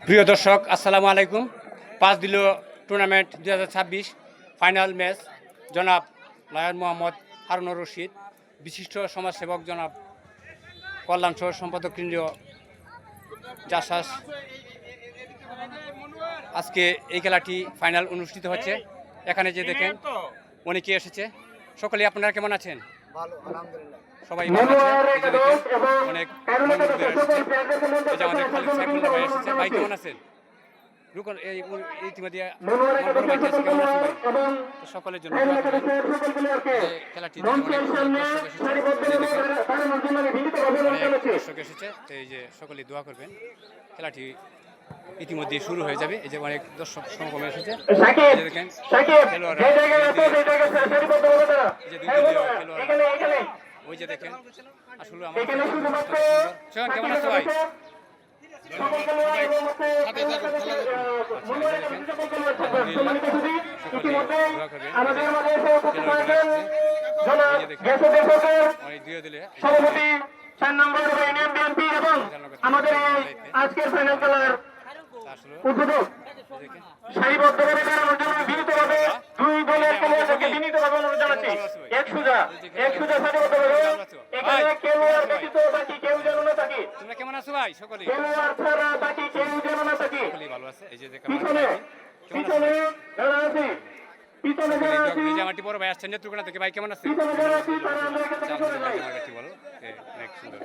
প্রিয় দর্শক আসসালামু আলাইকুম। 5 দিল টুর্নামেন্ট 2026 ফাইনাল ম্যাচ জনাব লায়ন মোহাম্মদ হারুনুর রশিদ, বিশিষ্ট সমাজসেবক জনাব কল্যাণ সহ সম্পাদক কেন্দ্রীয় জাসাস। আজকে এই খেলাটি ফাইনাল অনুষ্ঠিত হচ্ছে। এখানে যে দেখেন অনেকে এসেছে। সকলে আপনারা কেমন আছেন? সবাই ভালো আছে। এই যে দেখেন অনেক বন্ধুদের এসেছে। এই যে আমাদের খালিদ সাইফুল্লাহ ভাই এসেছে। ভাই কেমন আছেন? রুকন এই ইতিমধ্যে আমার বড় ভাইটা আছে, কেমন আছেন ভাই? তো সকলের জন্য দোয়া করবেন। যে খেলাটি দেখে অনেক দর্শক এসেছে। এই যে দেখেন অনেক দর্শক এসেছে। তো এই যে সকলেই দোয়া করবেন। খেলাটি ইতিমধ্যে শুরু হয়ে যাবে। এই যে অনেক দর্শক সমাগম এসেছে। এই যে দেখেন খেলোয়াড়রা খেলোয়াড়রা ওই যে দেখেন আসলে আমার সুন্দর। কেমন আছো ভাই? আজকের ফাইনাল খেলার উদ্বোধক সারিবদ্ধভাবে দাঁড়ানোর জন্য বিনীতভাবে দুই দলের খেলোয়াড়দেরকে বিনীতভাবে অনুরোধ জানাচ্ছি। এক সুজা সারিবদ্ধভাবে এখানে খেলোয়াড় ব্যতীত বাকি কেউ যেন না থাকে। তোমরা কেমন আছো ভাই? সকলে খেলোয়াড় ছাড়া বাকি কেউ যেন না থাকে। সকলেই ভালো আছে। এই যে পিছনে যারা আছে পিছনে যারা আছে আমারটি বড় ভাই আসছেন নেত্রকোনা থেকে। ভাই কেমন আছে? পিছনে যারা আছে তারা আমরা এখানে চলে যাই। বলো অনেক সুন্দর।